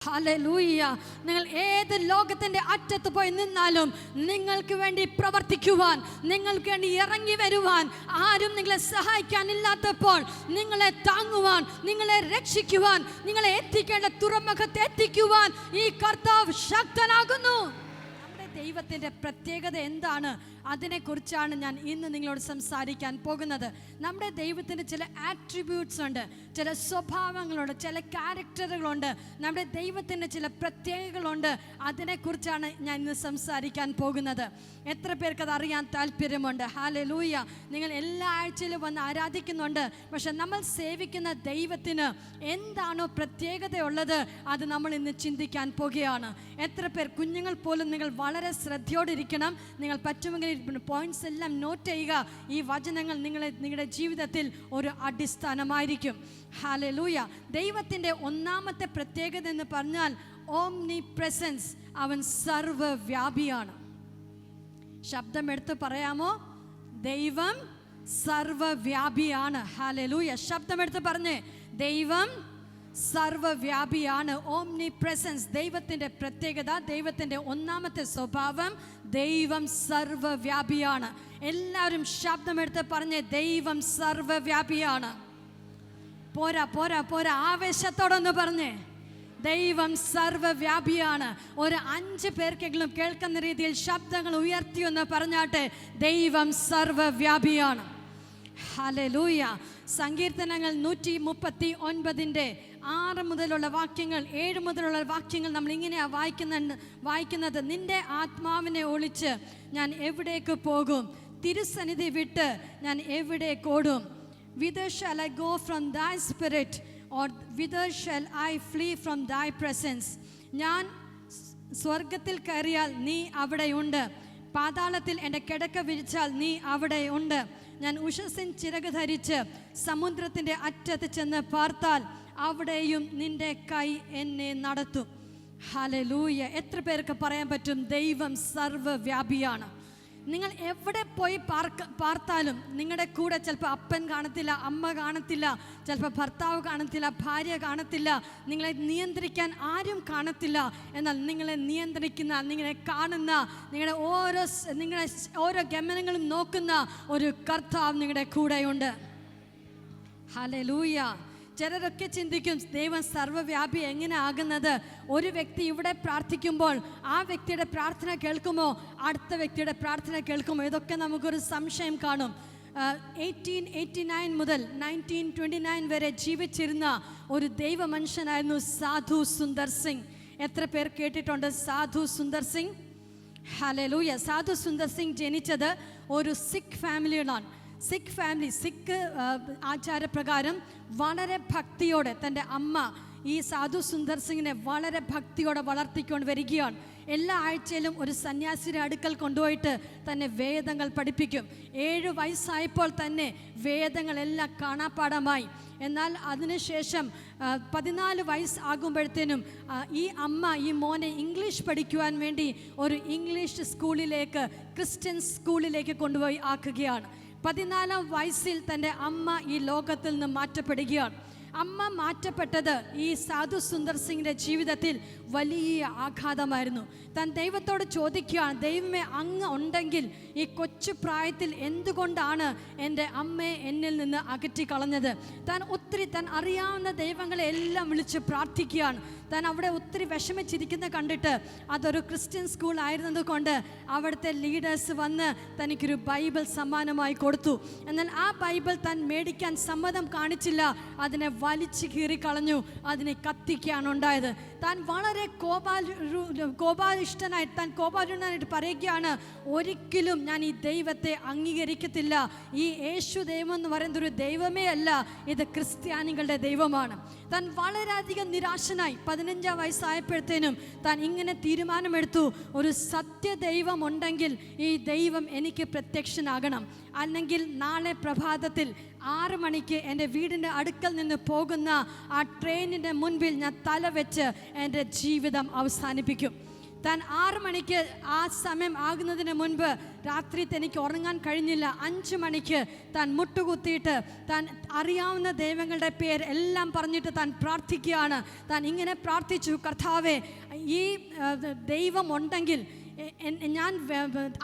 Hallelujah. നിങ്ങൾ ഏത് ലോകത്തിന്റെ അറ്റത്ത് പോയി നിന്നാലും നിങ്ങൾക്ക് വേണ്ടി പ്രവർത്തിക്കുവാൻ, നിങ്ങൾക്ക് വേണ്ടി ഇറങ്ങി വരുവാൻ ആരും നിങ്ങളെ സഹായിക്കാനില്ലാത്തപ്പോൾ നിങ്ങളെ താങ്ങുവാൻ, നിങ്ങളെ രക്ഷിക്കുവാൻ, നിങ്ങളെ എത്തിക്കേണ്ട തുറമുഖത്ത് എത്തിക്കുവാൻ ഈ കർത്താവ് ശക്തനാകുന്നു. നമ്മുടെ ദൈവത്തിന്റെ പ്രത്യേകത എന്താണ്? അതിനെക്കുറിച്ചാണ് ഞാൻ ഇന്ന് നിങ്ങളോട് സംസാരിക്കാൻ പോകുന്നത്. നമ്മുടെ ദൈവത്തിന് ചില ആട്രിബ്യൂട്ട്സ് ഉണ്ട്, ചില സ്വഭാവങ്ങളുണ്ട്, ചില ക്യാരക്ടറുകളുണ്ട്. നമ്മുടെ ദൈവത്തിന് ചില പ്രത്യേകതകളുണ്ട്. അതിനെക്കുറിച്ചാണ് ഞാൻ ഇന്ന് സംസാരിക്കാൻ പോകുന്നത്. എത്ര പേർക്ക് അത് അറിയാൻ താല്പര്യമുണ്ട്? ഹല്ലേലൂയ. നിങ്ങൾ എല്ലാ ആഴ്ചയിലും വന്ന് ആരാധിക്കുന്നുണ്ട്, പക്ഷെ നമ്മൾ സേവിക്കുന്ന ദൈവത്തിന് എന്താണോ പ്രത്യേകതയുള്ളത് അത് നമ്മൾ ഇന്ന് ചിന്തിക്കാൻ പോകുകയാണ്. എത്ര പേർ, കുഞ്ഞുങ്ങൾ പോലും നിങ്ങൾ വളരെ ശ്രദ്ധയോടിരിക്കണം. നിങ്ങൾ പറ്റുമെങ്കിൽ പോയിന്റ്സ് എല്ലാം നോട്ട് ചെയ്യുക. ഈ വചനങ്ങൾ നിങ്ങളുടെ ജീവിതത്തിൽ ഒരു അടിസ്ഥാനമായിരിക്കും. ഹല്ലേലൂയ. ദൈവത്തിൻ്റെ ഒന്നാമത്തെ പ്രത്യേകത എന്ന് പറഞ്ഞാൽ ഓംനി പ്രസൻസ്. അവൻ സർവ്വവ്യാപിയാണ്. ശബ്ദമെടുത്ത് പറയാമോ? ദൈവം സർവ്വവ്യാപിയാണ്. ഹല്ലേലൂയ. ശബ്ദമെടുത്ത് പറഞ്ഞേ, ദൈവം സർവ്വവ്യാപിയാണ്. ഓംനി പ്രസൻസ് ദൈവത്തിൻ്റെ പ്രത്യേകത, ദൈവത്തിൻ്റെ ഒന്നാമത്തെ സ്വഭാവം. ദൈവം സർവ്വവ്യാപിയാണ്. എല്ലാവരും ശബ്ദമെടുത്ത് പറഞ്ഞേ, ദൈവം സർവ്വവ്യാപിയാണ്. പോരാ പോരാ പോരാ, ആവേശത്തോടൊന്ന് പറഞ്ഞേ, ദൈവം സർവ്വവ്യാപിയാണ്. ഒരു 5 പേർക്കെങ്കിലും കേൾക്കുന്ന രീതിയിൽ ശബ്ദങ്ങൾ ഉയർത്തിയെന്ന് പറഞ്ഞാട്ടെ, ദൈവം സർവ്വവ്യാപിയാണ്. ഹല്ലേലൂയ. സങ്കീർത്തനങ്ങൾ 139 6 മുതലുള്ള വാക്യങ്ങൾ, 7 മുതലുള്ള വാക്യങ്ങൾ നമ്മൾ ഇങ്ങനെയാണ് വായിക്കുന്നത്. നിന്റെ ആത്മാവിനെ ഒളിച്ച് ഞാൻ എവിടേക്ക് പോകും? തിരുസന്നിധി വിട്ട് ഞാൻ എവിടേക്ക് ഓടും? Whither shall I go from thy spirit, or whither shall I flee from thy presence? ഞാൻ സ്വർഗത്തിൽ കയറിയാൽ നീ അവിടെയുണ്ട്, പാതാളത്തിൽ എൻ്റെ കിടക്ക വിരിച്ചാൽ നീ അവിടെയുണ്ട്. ഞാൻ ഉഷസ്സിൻ ചിറക് ധരിച്ച് സമുദ്രത്തിൻ്റെ അറ്റത്ത് ചെന്ന് പാർത്താൽ അവിടെയും നിന്റെ കൈ എന്നെ നടത്തും. ഹല്ലേലൂയ. എത്ര പേർക്ക് പറയാൻ പറ്റും ദൈവം സർവ്വവ്യാപിയാണ്? നിങ്ങൾ എവിടെ പോയി പാർത്താലും നിങ്ങളുടെ കൂടെ ചിലപ്പോൾ അപ്പൻ കാണത്തില്ല, അമ്മ കാണത്തില്ല, ചിലപ്പോൾ ഭർത്താവ് കാണത്തില്ല, ഭാര്യ കാണത്തില്ല, നിങ്ങളെ നിയന്ത്രിക്കാൻ ആരും കാണത്തില്ല. എന്നാൽ നിങ്ങളെ നിയന്ത്രിക്കുന്ന, നിങ്ങളെ കാണുന്ന, നിങ്ങളുടെ ഓരോ ഗമനങ്ങളും നോക്കുന്ന ഒരു കർത്താവ് നിങ്ങളുടെ കൂടെയുണ്ട്. ഹല്ലേലൂയ. ചിലരൊക്കെ ചിന്തിക്കും, ദൈവം സർവ്വവ്യാപി എങ്ങനെ ആകുന്നത്? ഒരു വ്യക്തി ഇവിടെ പ്രാർത്ഥിക്കുമ്പോൾ ആ വ്യക്തിയുടെ പ്രാർത്ഥന കേൾക്കുമോ? അടുത്ത വ്യക്തിയുടെ പ്രാർത്ഥന കേൾക്കുമോ? ഇതൊക്കെ നമുക്കൊരു സംശയം കാണും. 1889 മുതൽ 1929 വരെ ജീവിച്ചിരുന്ന ഒരു ദൈവ മനുഷ്യനായിരുന്നു സാധു സുന്ദർ സിംഗ്. എത്ര പേർ കേട്ടിട്ടുണ്ട് സാധു സുന്ദർ സിംഗ്? ഹല്ലേലൂയ. സാധു സുന്ദർ സിംഗ് ജനിച്ചത് ഒരു സിഖ് ഫാമിലിയിലാണ്. സിഖ് ആചാരപ്രകാരം വളരെ ഭക്തിയോടെ തൻ്റെ അമ്മ ഈ സാധു സുന്ദർ സിംഗിനെ വളരെ ഭക്തിയോടെ വളർത്തിക്കൊണ്ട് വരികയാണ്. എല്ലാ ആഴ്ചയിലും ഒരു സന്യാസിയുടെ അടുക്കൽ കൊണ്ടുപോയിട്ട് തന്നെ വേദങ്ങൾ പഠിപ്പിക്കും. 7 വയസ്സായപ്പോൾ തന്നെ വേദങ്ങളെല്ലാം കാണാപ്പാഠമായി. എന്നാൽ അതിനുശേഷം 14 വയസ്സ് ആകുമ്പോഴത്തേനും ഈ അമ്മ ഈ മോനെ ഇംഗ്ലീഷ് പഠിക്കുവാൻ വേണ്ടി ഒരു ഇംഗ്ലീഷ് സ്കൂളിലേക്ക്, ക്രിസ്ത്യൻ സ്കൂളിലേക്ക് കൊണ്ടുപോയി ആക്കുകയാണ്. 14-ാം വയസ്സിൽ തൻ്റെ അമ്മ ഈ ലോകത്തിൽ നിന്ന് മാറ്റപ്പെടുകയാണ്. അമ്മ മാറ്റപ്പെട്ടത് ഈ സാധു സുന്ദർ സിംഗിൻ്റെ ജീവിതത്തിൽ വലിയ ആഘാതമായിരുന്നു. താൻ ദൈവത്തോട് ചോദിക്കുകയാണ്, ദൈവമേ, അങ്ങ് ഉണ്ടെങ്കിൽ ഈ കൊച്ചു പ്രായത്തിൽ എന്തുകൊണ്ടാണ് എൻ്റെ അമ്മയെ എന്നിൽ നിന്ന് അകറ്റിക്കളഞ്ഞത്? താൻ അറിയാവുന്ന ദൈവങ്ങളെ എല്ലാം വിളിച്ച് പ്രാർത്ഥിക്കുകയാണ്. താൻ അവിടെ ഒത്തിരി വിഷമിച്ചിരിക്കുന്ന കണ്ടിട്ട്, അതൊരു ക്രിസ്ത്യൻ സ്കൂൾ ആയിരുന്നത് കൊണ്ട് അവിടുത്തെ ലീഡേഴ്സ് വന്ന് തനിക്കൊരു ബൈബിൾ സമ്മാനമായി കൊടുത്തു. എന്നാൽ ആ ബൈബിൾ താൻ മേടിക്കാൻ സമ്മതം കാണിച്ചില്ല. അതിനെ വലിച്ചു കീറിക്കളഞ്ഞു, അതിനെ കത്തിക്കുകയാണ് ഉണ്ടായത്. താൻ വളരെ കോപാലുഷ്ടനായിട്ട് പറയുകയാണ്, ഒരിക്കലും ഞാൻ ഈ ദൈവത്തെ അംഗീകരിക്കത്തില്ല. ഈ യേശു ദൈവം എന്ന് പറയുന്നത് ഒരു ദൈവമേ അല്ല, ഇത് ക്രിസ്ത്യാനികളുടെ ദൈവമാണ്. താൻ വളരെയധികം നിരാശനായി 15-ാം വയസ്സായപ്പോഴത്തേനും താൻ ഇങ്ങനെ തീരുമാനമെടുത്തു, ഒരു സത്യദൈവം ഉണ്ടെങ്കിൽ ഈ ദൈവം എനിക്ക് പ്രത്യക്ഷനാകണം. അല്ലെങ്കിൽ നാളെ പ്രഭാതത്തിൽ 6 മണിക്ക് എൻ്റെ വീടിൻ്റെ അടുക്കൽ നിന്ന് പോകുന്ന ആ ട്രെയിനിൻ്റെ മുൻപിൽ ഞാൻ തല വെച്ച് എൻ്റെ ജീവിതം അവസാനിപ്പിക്കും. താൻ 6 മണിക്ക് ആ സമയം ആകുന്നതിന് മുൻപ് രാത്രി തനിക്ക് ഉറങ്ങാൻ കഴിഞ്ഞില്ല. 5 മണിക്ക് താൻ മുട്ടുകുത്തിയിട്ട് താൻ അറിയാവുന്ന ദൈവങ്ങളുടെ പേര് എല്ലാം പറഞ്ഞിട്ട് താൻ പ്രാർത്ഥിക്കുകയാണ്. താൻ ഇങ്ങനെ പ്രാർത്ഥിച്ചു, കർത്താവേ, ഈ ദൈവം ഉണ്ടെങ്കിൽ, ഞാൻ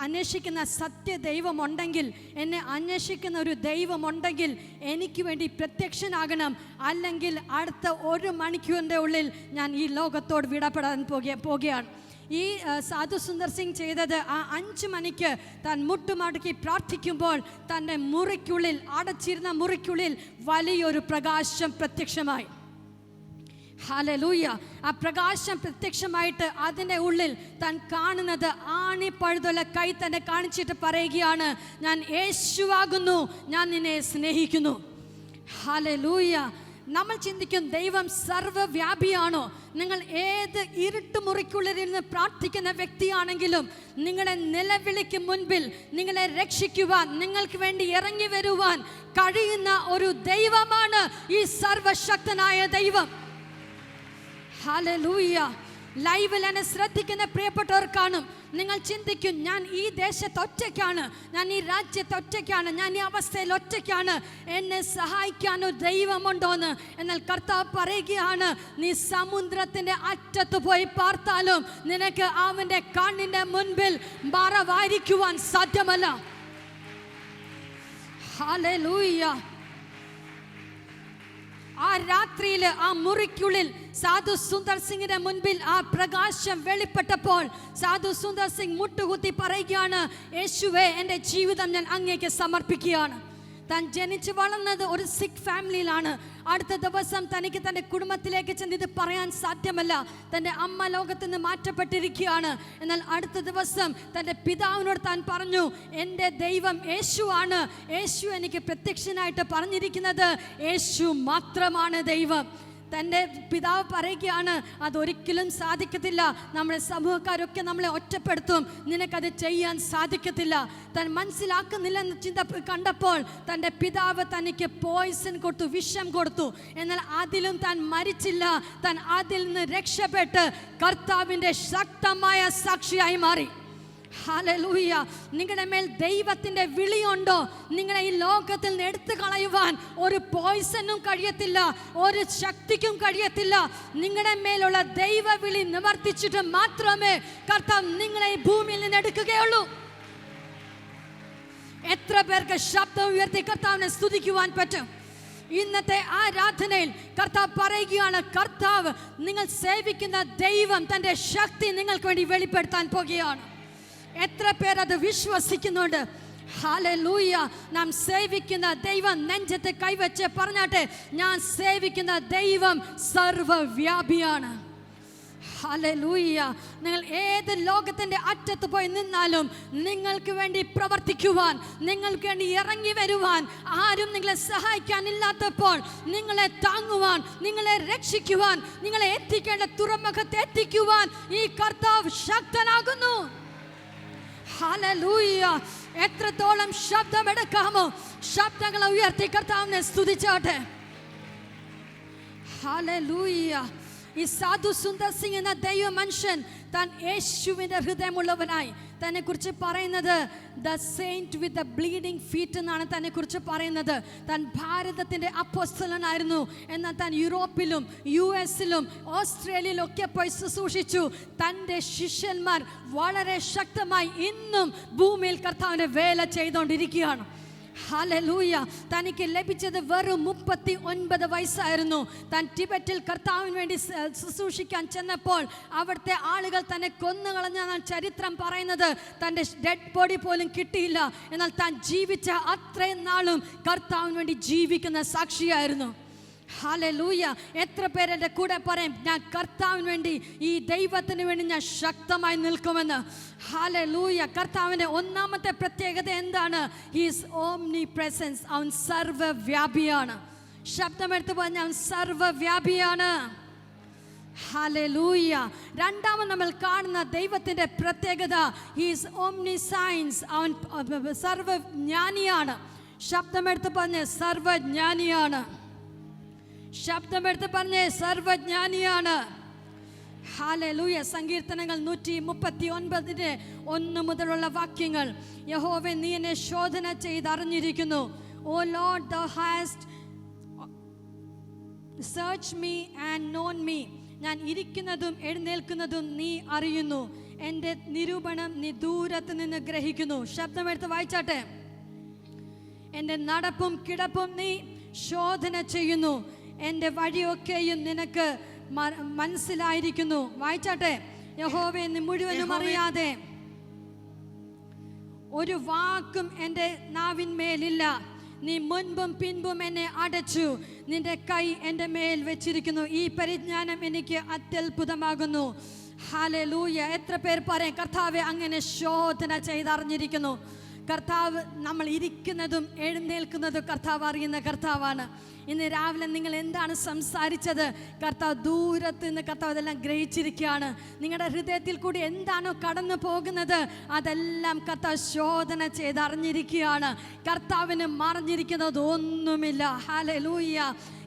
അന്വേഷിക്കുന്ന സത്യദൈവമുണ്ടെങ്കിൽ, എന്നെ അന്വേഷിക്കുന്ന ഒരു ദൈവമുണ്ടെങ്കിൽ എനിക്ക് വേണ്ടി പ്രത്യക്ഷനാകണം. അല്ലെങ്കിൽ അടുത്ത 1 മണിക്കൂറിൻ്റെ ഉള്ളിൽ ഞാൻ ഈ ലോകത്തോട് വിടപ്പെടാൻ പോകുകയാണ്. ഈ സാധു സുന്ദർ സിംഗ് ചെയ്തത് ആ 5 മണിക്ക് താൻ മുട്ടുമടക്കി പ്രാർത്ഥിക്കുമ്പോൾ തൻ്റെ മുറിക്കുള്ളിൽ, അടച്ചിരുന്ന മുറിക്കുള്ളിൽ വലിയൊരു പ്രകാശം പ്രത്യക്ഷമായി. ഹല്ലേലൂയ. ആ പ്രകാശം പ്രത്യക്ഷമായിട്ട് അതിൻ്റെ ഉള്ളിൽ താൻ കാണുന്നത് ആണിപ്പഴുതുള്ള കൈ തന്നെ കാണിച്ചിട്ട് പറയുകയാണ്, ഞാൻ യേശുവാകുന്നു, ഞാൻ നിന്നെ സ്നേഹിക്കുന്നു. ഹല്ലേലൂയ. നമ്മൾ ചിന്തിക്കും ദൈവം സർവ്വവ്യാപിയാണോ? നിങ്ങൾ ഏത് ഇരുട്ടുമുറിക്കുള്ളിലിരുന്ന് പ്രാർത്ഥിക്കുന്ന വ്യക്തിയാണെങ്കിലും നിങ്ങളെ നിലവിളിക്ക് മുൻപിൽ നിങ്ങളെ രക്ഷിക്കുവാൻ, നിങ്ങൾക്ക് വേണ്ടി ഇറങ്ങി വരുവാൻ കഴിയുന്ന ഒരു ദൈവമാണ് ഈ സർവശക്തനായ ദൈവം. ഹല്ലേലൂയ. ലൈവിൽ എന്നെ ശ്രദ്ധിക്കുന്ന പ്രിയപ്പെട്ടവർ കാണും. നിങ്ങൾ ചിന്തിക്കും, ഞാൻ ഈ ദേശത്ത് ഒറ്റയ്ക്കാണ്, ഞാൻ ഈ രാജ്യത്ത് ഒറ്റയ്ക്കാണ്, ഞാൻ ഈ അവസ്ഥയിൽ ഒറ്റയ്ക്കാണ്, എന്നെ സഹായിക്കാനോ ദൈവമുണ്ടോന്ന്. എന്നാൽ കർത്താവ് പറയുകയാണ്, നീ സമുദ്രത്തിന്റെ അറ്റത്ത് പോയി പാർത്താലും നിനക്ക് അവന്റെ കണ്ണിന്റെ മുൻപിൽ മറവായിരിക്കുവാൻ സാധ്യമല്ല. ഹല്ലേലൂയ. ആ രാത്രിയിൽ ആ മുറിക്കുള്ളിൽ സാധു സുന്ദർ സിംഗിന്റെ മുൻപിൽ ആ പ്രകാശം വെളിപ്പെട്ടപ്പോൾ സാധു സുന്ദർ സിംഗ് മുട്ടുകുത്തി പറയുകയാണ്, യേശുവേ, എൻ്റെ ജീവിതം ഞാൻ അങ്ങേക്ക് സമർപ്പിക്കുകയാണ്. താൻ ജനിച്ചു വളർന്നത് ഒരു സിഖ് ഫാമിലിയിലാണ്. അടുത്ത ദിവസം തനിക്ക് തൻ്റെ കുടുംബത്തിലേക്ക് ചെന്ന് ഇത് പറയാൻ സാധ്യമല്ല. തൻ്റെ അമ്മ ലോകത്ത് നിന്ന് മാറ്റപ്പെട്ടിരിക്കുകയാണ്. എന്നാൽ അടുത്ത ദിവസം തൻ്റെ പിതാവിനോട് താൻ പറഞ്ഞു, എൻ്റെ ദൈവം യേശു ആണ്. യേശു എനിക്ക് പ്രത്യക്ഷനായിട്ട് പറഞ്ഞിരിക്കുന്നത് യേശു മാത്രമാണ് ദൈവം. തൻ്റെ പിതാവ് പറയുകയാണ്, അതൊരിക്കലും സാധിക്കത്തില്ല, നമ്മുടെ സമൂഹക്കാരൊക്കെ നമ്മളെ ഒറ്റപ്പെടുത്തും, നിനക്കത് ചെയ്യാൻ സാധിക്കത്തില്ല. താൻ മനസ്സിലാക്കുന്നില്ലെന്ന് ചിന്ത കണ്ടപ്പോൾ തൻ്റെ പിതാവ് തനിക്ക് പോയിസൺ കൊടുത്തു, വിഷം കൊടുത്തു. എന്നാൽ അതിലും താൻ മരിച്ചില്ല. താൻ അതിൽ നിന്ന് രക്ഷപ്പെട്ട് കർത്താവിൻ്റെ ശക്തമായ സാക്ഷിയായി മാറി. ഹല്ലേലൂയ. നിങ്ങളുടെ മേൽ ദൈവത്തിൻ്റെ വിളിയുണ്ടോ? നിങ്ങളെ ഈ ലോകത്തിൽ നിന്ന് എടുത്തു കളയുവാൻ ഒരു പോയിസനും കഴിയത്തില്ല, ഒരു ശക്തിക്കും കഴിയത്തില്ല. നിങ്ങളുടെ മേലുള്ള ദൈവവിളി നിവർത്തിച്ചിട്ട് മാത്രമേ കർത്താവ് നിങ്ങളെ ഈ ഭൂമിയിൽ നിന്ന് എടുക്കുകയുള്ളൂ. എത്ര പേർക്ക് ശബ്ദം ഉയർത്തി കർത്താവിനെ സ്തുതിക്കുവാൻ പറ്റും? ഇന്നത്തെ ആരാധനയിൽ കർത്താവ് പറയുകയാണ്, കർത്താവ്, നിങ്ങൾ സേവിക്കുന്ന ദൈവം തൻ്റെ ശക്തി നിങ്ങൾക്ക് വേണ്ടി വെളിപ്പെടുത്താൻ പോകുകയാണ്. എത്ര പേർ അത് വിശ്വസിക്കുന്നുണ്ട്? ഹല്ലേലൂയ. നാം സേവിക്കുന്ന ദൈവം നെഞ്ചത്ത് കൈവച്ച് പറഞ്ഞാട്ടെ, ഞാൻ സേവിക്കുന്ന ദൈവം സർവ്വവ്യാപിയാണ്. ഹല്ലേലൂയ. നിങ്ങൾ ഏത് ലോകത്തിൻ്റെ അറ്റത്ത് പോയി നിന്നാലും നിങ്ങൾക്ക് വേണ്ടി പ്രവർത്തിക്കുവാൻ, നിങ്ങൾക്ക് വേണ്ടി ഇറങ്ങി വരുവാൻ, ആരും നിങ്ങളെ സഹായിക്കാനില്ലാത്തപ്പോൾ നിങ്ങളെ താങ്ങുവാൻ, നിങ്ങളെ രക്ഷിക്കുവാൻ, നിങ്ങളെ എത്തിക്കേണ്ട തുറമുഖത്ത് എത്തിക്കുവാൻ ഈ കർത്താവ് ശക്തനാകുന്നു. ഹല്ലേലൂയ. എത്രത്തോളം ശബ്ദമെടുക്കാമോ ശബ്ദങ്ങളെ ഉയർത്തി കർത്താവിനെ സ്തുതിച്ചാട്ടെ. ഹല്ലേലൂയ. ഈ സാധു സുന്ദർ സിംഗ് എന്ന ദൈവ മനുഷ്യൻ താൻ യേശുവിൻ്റെ ഹൃദയമുള്ളവനായി തന്നെ കുറിച്ച് പറയുന്നത് the Saint with the bleeding feet എന്നാണ് തന്നെ കുറിച്ച് പറയുന്നത്. താൻ ഭാരതത്തിൻ്റെ അപ്പോസ്തലനായിരുന്നു. എന്നാൽ താൻ യൂറോപ്പിലും US-ലും ഓസ്ട്രേലിയയിലും ഒക്കെ പോയി ശുശ്രൂഷിച്ചു. തൻ്റെ ശിഷ്യന്മാർ വളരെ ശക്തമായി ഇന്നും ഭൂമിയിൽ കർത്താവിൻ്റെ വേല ചെയ്തുകൊണ്ടിരിക്കുകയാണ്. ഹല്ലേലൂയ. തനിക്ക് ലഭിച്ചത് വെറും 39 വയസ്സായിരുന്നു. താൻ ടിബറ്റിൽ കർത്താവിന് വേണ്ടി ശുശ്രൂഷിക്കാൻ ചെന്നപ്പോൾ അവിടുത്തെ ആളുകൾ തന്നെ കൊന്നുകളഞ്ഞാണ് ചരിത്രം പറയുന്നത്. തൻ്റെ ഡെഡ് ബോഡി പോലും കിട്ടിയില്ല. എന്നാൽ താൻ ജീവിച്ച അത്രയും നാളും കർത്താവിന് വേണ്ടി ജീവിക്കുന്ന സാക്ഷിയായിരുന്നു. ഹല്ലേലൂയ. എത്ര പേരുടെ കൂടെ പറയും, ഞാൻ കർത്താവിന് വേണ്ടി, ഈ ദൈവത്തിന് വേണ്ടി ഞാൻ ശക്തമായി നിൽക്കുമെന്ന്. ഹല്ലേലൂയ. കർത്താവിൻ്റെ ഒന്നാമത്തെ പ്രത്യേകത എന്താണ്? He's omnipresence. അവൻ സർവ്വവ്യാപിയാണ്. ശബ്ദമെടുത്ത് പറഞ്ഞ അവൻ സർവ്വവ്യാപിയാണ്. ഹല്ലേലൂയ. രണ്ടാമത് നമ്മൾ കാണുന്ന ദൈവത്തിൻ്റെ പ്രത്യേകത, ഹീസ് ഓംനി സയൻസ്. അവൻ സർവ്വജ്ഞാനിയാണ്. ശബ്ദമെടുത്ത് പറഞ്ഞ് സർവ്വജ്ഞാനിയാണ്. ശബ്ദമെടുത്ത് പറഞ്ഞേ സർവ്വജ്ഞാനിയാണ്. ഹല്ലേലൂയ. സങ്കീർത്തനങ്ങൾ 139 മുതലുള്ള വാക്യങ്ങൾ. യഹോവേ, നീ എന്നെ ശോധന ചെയ്തറിഞ്ഞിരിക്കുന്നു. ഓ Lord, thou hast searched me and known me. ഞാൻ ഇരിക്കുന്നതും എഴുന്നേൽക്കുന്നതും നീ അറിയുന്നു. എൻ്റെ നിരൂപണം നീ ദൂരത്ത് നിന്ന് ഗ്രഹിക്കുന്നു. ശബ്ദമെടുത്ത് വായിച്ചാട്ടെ. എൻ്റെ നടപ്പും കിടപ്പും നീ ശോധന ചെയ്യുന്നു. എൻ്റെ വഴിയൊക്കെയും നിനക്ക് മനസ്സിലായിരിക്കുന്നു. വായിച്ചാട്ടെ. യഹോവേ, നീ മുഴുവനും അറിയാതെ ഒരു വാക്കും എൻ്റെ നാവിന്മേലില്ല. നീ മുൻപും പിൻപും എന്നെ അടച്ചു. നിന്റെ കൈ എൻ്റെ മേൽ വെച്ചിരിക്കുന്നു. ഈ പരിജ്ഞാനം എനിക്ക് അത്യത്ഭുതമാകുന്നു. ഹല്ലേലൂയ. എത്ര പേർ പറയും, കർത്താവെ അങ്ങനെ ശോധന ചെയ്തറിഞ്ഞിരിക്കുന്നു. കർത്താവ് നമ്മൾ ഇരിക്കുന്നതും എഴുന്നേൽക്കുന്നതും കർത്താവ് അറിയുന്ന കർത്താവാണ്. ഇന്ന് രാവിലെ നിങ്ങൾ എന്താണ് സംസാരിച്ചത്, കർത്താവ് ദൂരത്ത് നിന്ന് കർത്താവ് അതെല്ലാം ഗ്രഹിച്ചിരിക്കുകയാണ്. നിങ്ങളുടെ ഹൃദയത്തിൽ കൂടി എന്താണോ കടന്നു പോകുന്നത് അതെല്ലാം കർത്താവ് ശോധന ചെയ്തറിഞ്ഞിരിക്കുകയാണ്. കർത്താവിന് മറഞ്ഞിരിക്കുന്നത് ഒന്നുമില്ല. ഹല്ലേലൂയ.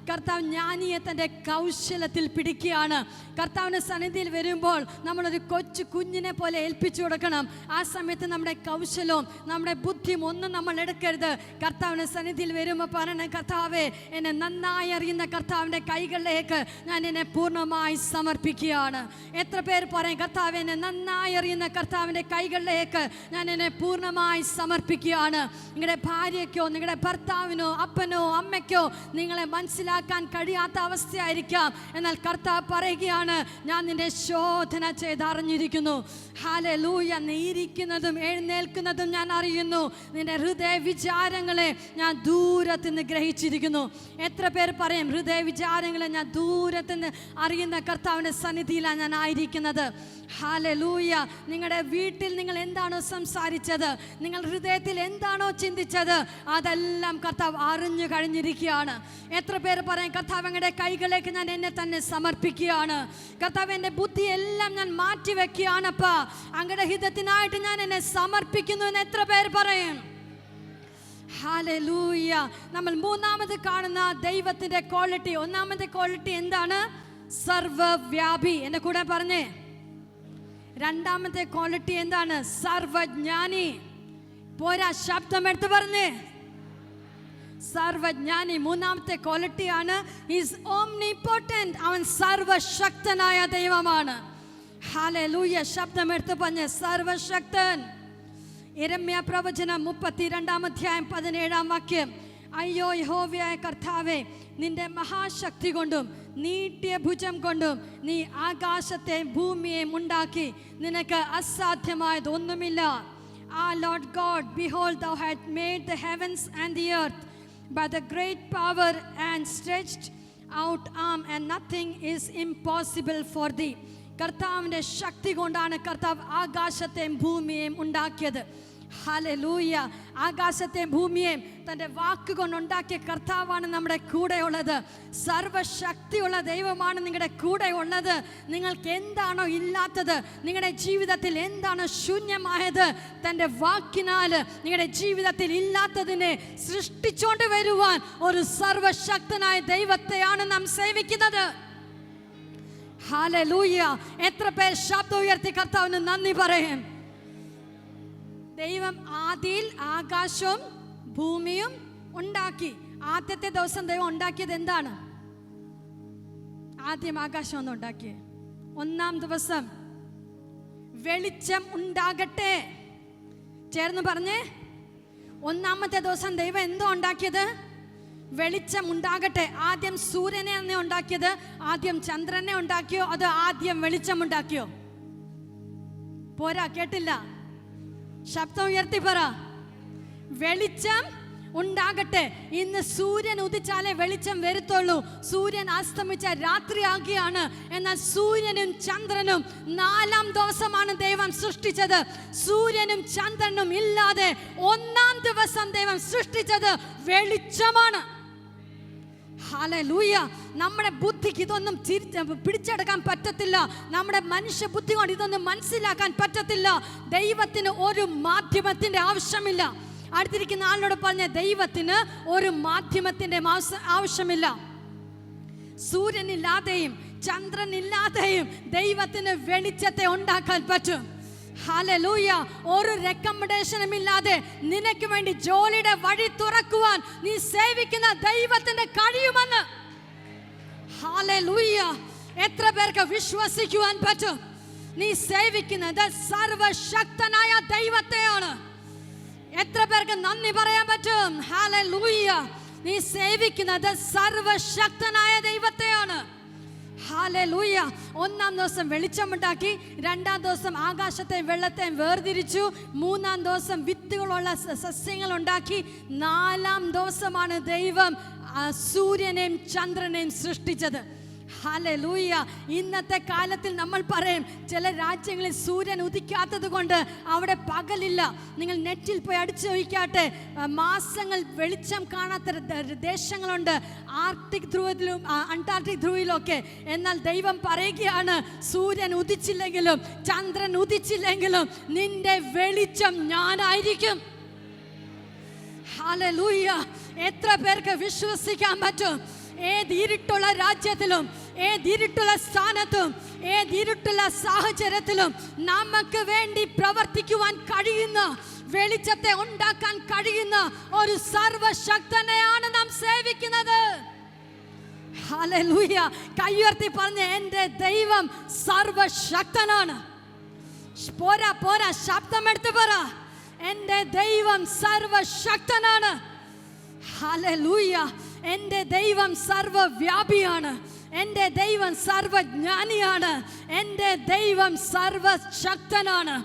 കർത്താവ് ജ്ഞാനിയെ തൻ്റെ കൗശലത്തിൽ പിടിക്കുകയാണ്. കർത്താവിൻ്റെ സന്നിധിയിൽ വരുമ്പോൾ നമ്മളൊരു കൊച്ചു കുഞ്ഞിനെ പോലെ ഏൽപ്പിച്ചു കൊടുക്കണം. ആ സമയത്ത് നമ്മുടെ കൗശലവും നമ്മുടെ ബുദ്ധിയും ഒന്നും നമ്മൾ എടുക്കരുത്. കർത്താവിൻ്റെ സന്നിധിയിൽ വരുമ്പോൾ പറയണം, കർത്താവേ, എന്നെ നന്നായി അറിയുന്ന കർത്താവിൻ്റെ കൈകളിലേക്ക് ഞാൻ എന്നെ പൂർണ്ണമായി സമർപ്പിക്കുകയാണ്. എത്ര പേര് പറയും, കർത്താവേ, എന്നെ നന്നായി അറിയുന്ന കർത്താവിൻ്റെ കൈകളിലേക്ക് ഞാൻ എന്നെ പൂർണ്ണമായി സമർപ്പിക്കുകയാണ്. നിങ്ങളുടെ ഭാര്യയ്ക്കോ നിങ്ങളുടെ ഭർത്താവിനോ അപ്പനോ അമ്മയ്ക്കോ നിങ്ങളെ മനസ്സിലാക്കാൻ കഴിയാത്ത അവസ്ഥയായിരിക്കാം. എന്നാൽ കർത്താവ് പറയുകയാണ്, ഞാൻ നിന്റെ ശോധന ചെയ്തറിഞ്ഞിരിക്കുന്നു. ഹല്ലേലൂയ. നീ ഇരിക്കുന്നതും എഴുന്നേൽക്കുന്നതും ഞാൻ അറിയുന്നു. നിന്റെ ഹൃദയ വിചാരങ്ങളെ ഞാൻ ദൂരത്തുനിന്ന് ഗ്രഹിച്ചിരിക്കുന്നു. എത്ര പേർ പറയും, ഹൃദയ വിചാരങ്ങളെ ഞാൻ ദൂരത്തുനിന്ന് അറിയുന്ന കർത്താവിൻ്റെ സന്നിധിയിലാണ് ഞാൻ ആയിരിക്കുന്നത്. ഹല്ലേലൂയ. നിങ്ങളുടെ വീട്ടിൽ നിങ്ങൾ എന്താണോ സംസാരിച്ചത്, നിങ്ങൾ ഹൃദയത്തിൽ എന്താണോ ചിന്തിച്ചത്, അതെല്ലാം കർത്താവ് അറിഞ്ഞു കഴിഞ്ഞിരിക്കുകയാണ്. എത്ര പേർ പറയും, കർത്താവ് അങ്ങയുടെ കൈകളിലേക്ക് ഞാൻ എന്നെ തന്നെ സമർപ്പിക്കുകയാണ്. കർത്താവ്, എൻ്റെ ബുദ്ധിയെല്ലാം ഞാൻ മാറ്റി വെക്കുകയാണപ്പാ, അങ്ങയുടെ ഹിതത്തിനായിട്ട് ഞാൻ എന്നെ സമർപ്പിക്കുന്നു എന്ന് എത്ര പേർ പറയും? ഹല്ലേലൂയ. നമ്മൾ മൂന്നാമത് കാണുന്ന ദൈവത്തിന്റെ ക്വാളിറ്റി, ഒന്നാമത്തെ ക്വാളിറ്റി എന്താണ്? സർവ്വവ്യാപി. എന്റെ കൂടെ പറഞ്ഞേ. രണ്ടാമത്തെ ക്വാളിറ്റി എന്താണ്? സർവജ്ഞാനി. പോരാ, ശബ്ദം എടുത്ത് പറഞ്ഞേ. സർവജ്ഞാനി. മൂന്നാമത്തെ ക്വാളിറ്റിയാണ് ഈസ് ഓംനിപോട്ടന്റ്. അവൻ സർവശക്തനായ ദൈവമാണ്. ഹല്ലേലൂയ. ശബ്ദം എടുത്ത് പറഞ്ഞേ, സർവശക്തൻ. യിരെമ്യാ പ്രവചനം 32:17 അയ്യോ യഹോവയായ കർത്താവേ, നിന്റെ മഹാശക്തി കൊണ്ടും നീട്ടിയ ഭുജം കൊണ്ടും നീ ആകാശത്തെ ഭൂമിയെയും ഉണ്ടാക്കി. നിനക്ക് അസാധ്യമായത് ഒന്നുമില്ല. Lord God, behold, thou hast made the heavens and the earth by the great power and stretched out arm, and nothing is impossible for thee. കർത്താവിൻ്റെ ശക്തി കൊണ്ടാണ് കർത്താവ് ആകാശത്തെയും ഭൂമിയെയും ഉണ്ടാക്കിയത്. ഹല്ലേലൂയ. ആകാശത്തെയും ഭൂമിയെയും തൻ്റെ വാക്ക് കൊണ്ടുണ്ടാക്കിയ കർത്താവാണ് നമ്മുടെ കൂടെ ഉള്ളത്. സർവശക്തിയുള്ള ദൈവമാണ് നിങ്ങളുടെ കൂടെ ഉള്ളത്. നിങ്ങൾക്ക് എന്താണോ ഇല്ലാത്തത്, നിങ്ങളുടെ ജീവിതത്തിൽ എന്താണോ ശൂന്യമായത്, തൻ്റെ വാക്കിനാൽ നിങ്ങളുടെ ജീവിതത്തിൽ ഇല്ലാത്തതിനെ സൃഷ്ടിച്ചുകൊണ്ട് വരുവാൻ ഒരു സർവശക്തനായ ദൈവത്തെയാണ് നാം സേവിക്കുന്നത്. ഹല്ലേലൂയ. എത്ര പേർ ശബ്ദം ഉയർത്തി കർത്താവിന് നന്ദി പറയും? ദൈവം ആദിയിൽ ആകാശവും ഭൂമിയും ഉണ്ടാക്കി. ആദ്യത്തെ ദിവസം ദൈവം ഉണ്ടാക്കിയത് എന്താണ്? ആദ്യം ആകാശം ഒന്ന് ഉണ്ടാക്കി. ഒന്നാം ദിവസം വെളിച്ചം ഉണ്ടാകട്ടെ. ചേർന്ന് പറഞ്ഞേ. ഒന്നാമത്തെ ദിവസം ദൈവം എന്തോ ഉണ്ടാക്കിയത്? വെളിച്ചം ഉണ്ടാകട്ടെ. ആദ്യം സൂര്യനെ തന്നെ ഉണ്ടാക്കിയത്? ആദ്യം ചന്ദ്രനെ ഉണ്ടാക്കിയോ അത് ആദ്യം വെളിച്ചം ഉണ്ടാക്കിയോ? പോരാ, കേട്ടില്ല. ശബ്ദം ഉയർത്തി പറ. വെളിച്ചം ഉണ്ടാകട്ടെ. ഇന്ന് സൂര്യൻ ഉദിച്ചാലേ വെളിച്ചം വരുത്തുള്ളൂ. സൂര്യൻ അസ്തമിച്ച രാത്രിയാകുകയാണ്. എന്നാൽ സൂര്യനും ചന്ദ്രനും 4-ാം ദിവസമാണ് ദൈവം സൃഷ്ടിച്ചത്. സൂര്യനും ചന്ദ്രനും ഇല്ലാതെ 1-ാം ദിവസം ദൈവം സൃഷ്ടിച്ചത് വെളിച്ചമാണ്. ഹല്ലേലൂയ. നമ്മുടെ ബുദ്ധിക്ക് ഇതൊന്നും പിടിച്ചെടുക്കാൻ പറ്റത്തില്ല. നമ്മുടെ മനുഷ്യ ബുദ്ധി കൊണ്ട് ഇതൊന്നും മനസ്സിലാക്കാൻ പറ്റത്തില്ല. ദൈവത്തിന് ഒരു മാധ്യമത്തിന്റെ ആവശ്യമില്ല. അടുത്തിരിക്കുന്ന ആളിനോട് പറഞ്ഞ, ദൈവത്തിന് ഒരു മാധ്യമത്തിന്റെ ആവശ്യമില്ല. സൂര്യനില്ലാതെയും ചന്ദ്രൻ ഇല്ലാതെയും ദൈവത്തിന് വെളിച്ചത്തെ ഉണ്ടാക്കാൻ പറ്റും. ഹല്ലേലൂയ. ഒരു റെക്കമെൻഡേഷനും ഇല്ലാതെ നിനക്ക് വേണ്ടി ജോലിയുടെ വഴി തുറക്കുവാൻ നീ സേവിക്കുന്ന ദൈവത്തിന്റെ കഴിയുമെന്ന്. ഹല്ലേലൂയ. എത്ര പേർക്ക് വിശ്വസിക്കുവാൻ പറ്റും? നീ സേവിക്കുന്നത് സർവശക്തനായ ദൈവത്തെയാണ്. എത്ര പേർക്ക് നന്ദി പറയാൻ പറ്റും? ഹല്ലേലൂയ. നീ സേവിക്കുന്നത് സർവശക്തനായ ദൈവത്തെയാണ്. ഹല്ലേലൂയ. ഒന്നാം ദിവസം വെളിച്ചമുണ്ടാക്കി, രണ്ടാം ദിവസം ആകാശത്തെയും വെള്ളത്തെയും വേർതിരിച്ചു, മൂന്നാം ദിവസം വിത്തുകളുള്ള സസ്യങ്ങൾ ഉണ്ടാക്കി, നാലാം ദിവസമാണ് ദൈവം സൂര്യനെയും ചന്ദ്രനെയും സൃഷ്ടിച്ചത്. ഹല്ലേലൂയ. ഇന്നത്തെ കാലത്തിൽ നമ്മൾ പറയും ചില രാജ്യങ്ങളിൽ സൂര്യൻ ഉദിക്കാത്തത് കൊണ്ട് അവിടെ പകലില്ല. നിങ്ങൾ നെറ്റിൽ പോയി അടിച്ചു നോക്കിയാട്ടെ, മാസങ്ങൾ വെളിച്ചം കാണാത്ത ദേശങ്ങളുണ്ട്, ആർട്ടിക് ധ്രുവത്തിലും അന്റാർട്ടിക് ധ്രുവയിലൊക്കെ. എന്നാൽ ദൈവം പറയുകയാണ്, സൂര്യൻ ഉദിച്ചില്ലെങ്കിലും ചന്ദ്രൻ ഉദിച്ചില്ലെങ്കിലും നിന്റെ വെളിച്ചം ഞാനായിരിക്കും. ഹല്ലേലൂയ. എത്ര പേർക്ക് വിശ്വസിക്കാൻ പറ്റും? ഏത് ഇരുട്ടുള്ള രാജ്യത്തിലും, ഏത് ഇരുട്ടുള്ള സ്ഥാനത്തും, ഏത് ഇരുട്ടുള്ള സാഹചര്യത്തിലും നമുക്ക് വേണ്ടി പ്രവർത്തിക്കുവാൻ കഴിയുന്ന, വെളിച്ചത്തെ ഉണ്ടാക്കാൻ കഴിയുന്ന ഒരു സർവശക്തനെയാണ് നാം സേവിക്കുന്നത്. ഹല്ലേലൂയ. കയ്യുയർത്തി പറഞ്ഞ എൻ്റെ ദൈവം സർവശക്തനാണ്. പോരാ പോരാ, ശബ്ദമെടുത്ത് പറ, എൻ്റെ ദൈവം സർവശക്തനാണ്. ഹല്ലേലൂയ. എൻ്റെ ദൈവം സർവവ്യാപിയാണ്. എൻ്റെ ദൈവം സർവജ്ഞാനിയാണ്. എൻ്റെ ദൈവം സർവശക്തനാണ്.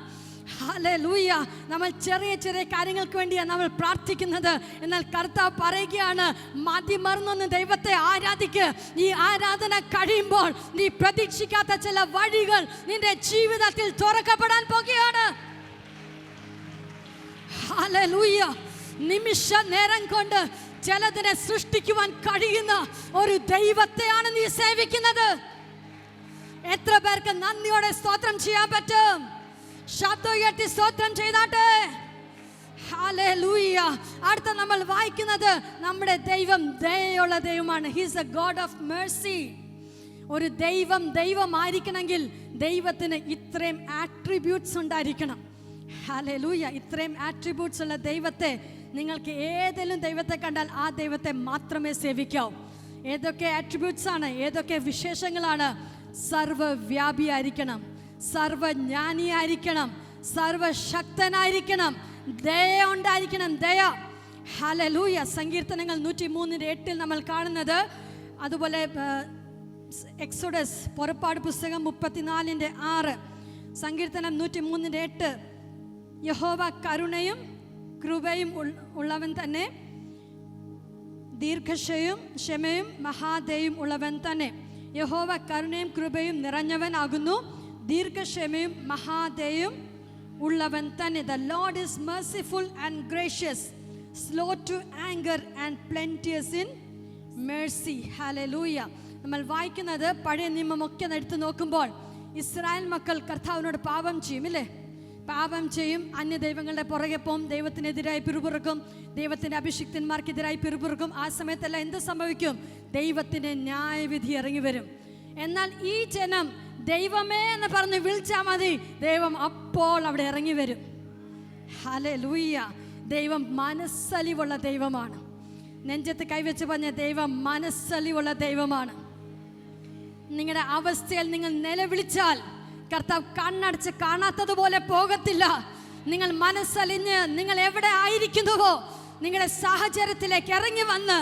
ഹല്ലേലൂയ. നമ്മൾ ചെറിയ ചെറിയ കാര്യങ്ങൾക്ക് വേണ്ടിയാണ് നമ്മൾ പ്രാർത്ഥിക്കുന്നത്. എന്നാൽ കർത്താവ് പറയുകയാണ്, മതിമറന്നൊന്ന് ദൈവത്തെ ആരാധിക്ക്. ഈ ആരാധന കഴിയുമ്പോൾ നീ പ്രതീക്ഷിക്കാത്ത ചില വഴികൾ നിന്റെ ജീവിതത്തിൽ തുറക്കപ്പെടാൻ പോകുകയാണ്. ഹല്ലേലൂയ. നിമിഷ നേരം കൊണ്ട് ചിലതിനെ സൃഷ്ടിക്കുവാൻ കഴിയുന്ന ഒരു ദൈവത്തെയാണ് നീ സേവിക്കുന്നത്. എത്ര പേർക്ക് നന്ദിയോടെ സ്തോത്രം ചെയ്യാൻ പറ്റും? ശബ്ദം ഉയർത്തി സ്തോത്രം ചെയ്താട്ടെ. ഹല്ലേലൂയ. അടുത്ത നമ്മൾ വായിക്കുന്നത്, നമ്മുടെ ദൈവം ദയയുള്ള ദൈവമാണ്. He is a God of Mercy. ഒരു ദൈവമായിരിക്കണമെങ്കിൽ ദൈവത്തിന് ഇത്രയും ആട്രിബ്യൂട്ട്സ് ഉണ്ടായിരിക്കണം. ഹല്ലേലൂയ. ഇത്രയും ആട്രിബ്യൂട്ട്സ് ഉള്ള ദൈവത്തെ നിങ്ങൾക്ക് ഏതെങ്കിലും ദൈവത്തെ കണ്ടാൽ ആ ദൈവത്തെ മാത്രമേ സേവിക്കാവൂ. ഏതൊക്കെ ആട്രിബ്യൂട്ട്സ് ആണ്, ഏതൊക്കെ വിശേഷങ്ങളാണ്? സർവവ്യാപിയായിരിക്കണം, സർവജ്ഞാനിയായിരിക്കണം, സർവശക്തനായിരിക്കണം, ദയ ഉണ്ടായിരിക്കണം. ദയ. ഹല്ലേലൂയ. സങ്കീർത്തനങ്ങൾ 103:8 നമ്മൾ കാണുന്നത്. അതുപോലെ എക്സോഡസ്, പുറപ്പാട് പുസ്തകം 34:6, സങ്കീർത്തനം 103:8, യഹോവ കരുണയും കൃപയും ഉള്ളവൻ തന്നെ, ദീർഘക്ഷയും ക്ഷമയും മഹാദയും ഉള്ളവൻ തന്നെ. യഹോവ കരുണയും കൃപയും നിറഞ്ഞവൻ ആകുന്നു, ദീർഘക്ഷമയും മഹാദയും ഉള്ളവൻ തന്നെ. The Lord is merciful and gracious, slow to anger and plenteous in mercy. Hallelujah. നമ്മൾ വായിക്കുന്നത് പഴയ നിയമമൊക്കെ എടുത്ത് നോക്കുമ്പോൾ ഇസ്രായേൽ മക്കൾ കർത്താവിനോട് പാപം ചെയ്യും, ഇല്ലേ? പാപം ചെയ്യും, അന്യ ദൈവങ്ങളുടെ പുറകെ പോവും, ദൈവത്തിനെതിരായി പിറുപിറുക്കും, ദൈവത്തിൻ്റെ അഭിഷിക്തന്മാർക്കെതിരായി പിറുപിറുക്കും. ആ സമയത്തെല്ലാം എന്ത് സംഭവിക്കും? ദൈവത്തിൻ്റെ ന്യായവിധി ഇറങ്ങി വരും. എന്നാൽ ഈ ജനം ദൈവമേ എന്ന് പറഞ്ഞ് വിളിച്ചാൽ മതി, ദൈവം അപ്പോൾ അവിടെ ഇറങ്ങി വരും. ഹല്ലേലൂയ. ദൈവം മനസ്സലിവുള്ള ദൈവമാണ്. നെഞ്ചത്ത് കൈവച്ച് പറഞ്ഞ ദൈവം മനസ്സലിവുള്ള ദൈവമാണ്. നിങ്ങളുടെ അവസ്ഥയിൽ നിങ്ങൾ നിലവിളിച്ചാൽ കർത്താവ് കണ്ണടച്ച് കാണാത്തതുപോലെ പോകത്തില്ല. നിങ്ങൾ മനസ്സലിഞ്ഞ് നിങ്ങൾ എവിടെ ആയിരിക്കുന്നുവോ നിങ്ങളുടെ സാഹചര്യത്തിലേക്ക് ഇറങ്ങി വന്ന്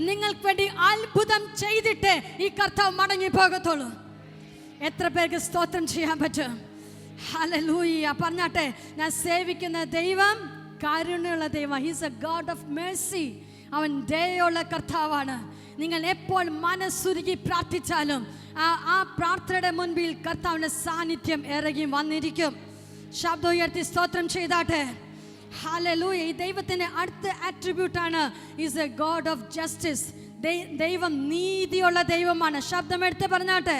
നിങ്ങൾക്ക് വേണ്ടി അത്ഭുതം ചെയ്തിട്ട് ഈ കർത്താവ് മടങ്ങി പോകത്തുള്ളൂ. എത്ര പേർക്ക് സ്തോത്രം ചെയ്യാൻ പറ്റും? ഹല്ലേലൂയ. പറഞ്ഞാട്ടെ, ഞാൻ സേവിക്കുന്ന ദൈവം കാരുണ്യമുള്ള ദൈവം. He's A God of Mercy. അവൻ ദയയുള്ള കർത്താവാണ്. നിങ്ങൾ എപ്പോൾ മനസ്സുരുകി പ്രാർത്ഥിച്ചാലും ആ പ്രാർത്ഥനയുടെ മുൻപിൽ കർത്താവിൻ്റെ സാന്നിധ്യം ഇറങ്ങി വന്നിരിക്കും. ശബ്ദം ഉയർത്തി സ്തോത്രം ചെയ്താട്ടെ. ഹല്ലേലൂയ. ഈ ദൈവത്തിൻ്റെ അടുത്ത ആട്രിബ്യൂട്ടാണ് is a God of justice. ദൈവം നീതിയുള്ള ദൈവമാണ്. ശബ്ദം എടുത്ത് പറഞ്ഞാട്ടെ,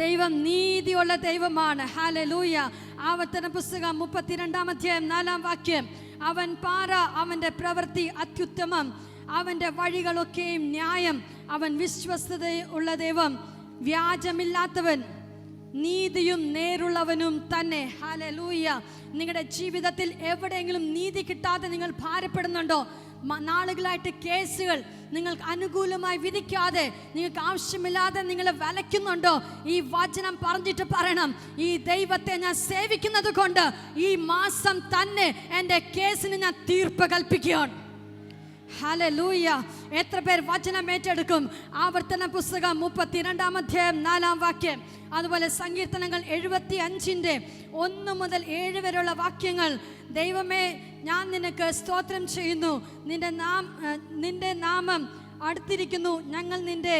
ദൈവം നീതിയുള്ള ദൈവമാണ്. ഹല്ലേലൂയ. ആവർത്തന പുസ്തകം 32:4 അവൻ പാറ, അവൻ്റെ പ്രവൃത്തി അത്യുത്തമം, അവൻ്റെ വഴികളൊക്കെയും ന്യായം, അവൻ വിശ്വസ്തത ഉള്ള ദൈവം, വ്യാജമില്ലാത്തവൻ നീതിയും നേരുള്ളവനും തന്നെ. ഹല്ലേലൂയ. നിങ്ങളുടെ ജീവിതത്തിൽ എവിടെയെങ്കിലും നീതി കിട്ടാതെ നിങ്ങൾ ഭാരപ്പെടുന്നുണ്ടോ? നാളുകളായിട്ട് കേസുകൾ നിങ്ങൾക്ക് അനുകൂലമായി വിധിക്കാതെ, നിങ്ങൾക്ക് ആവശ്യമില്ലാതെ നിങ്ങൾ വലയ്ക്കുന്നുണ്ടോ? ഈ വചനം പറഞ്ഞിട്ട് പറയണം, ഈ ദൈവത്തെ ഞാൻ സേവിക്കുന്നത് കൊണ്ട് ഈ മാസം തന്നെ എൻ്റെ കേസിന് ഞാൻ തീർപ്പ് കൽപ്പിക്കുകയാണ്. ഹല്ലേലൂയ. എത്ര പേർ വചനം ഏറ്റെടുക്കും? ആവർത്തന പുസ്തകം 32 അധ്യായം 4 വാക്യം, അതുപോലെ സങ്കീർത്തനങ്ങൾ 75 1 മുതൽ 7 വരെയുള്ള വാക്യങ്ങൾ. ദൈവമേ, ഞാൻ നിനക്ക് സ്തോത്രം ചെയ്യുന്നു, നിന്റെ നാമം അടുത്തിരിക്കുന്നു, ഞങ്ങൾ നിന്റെ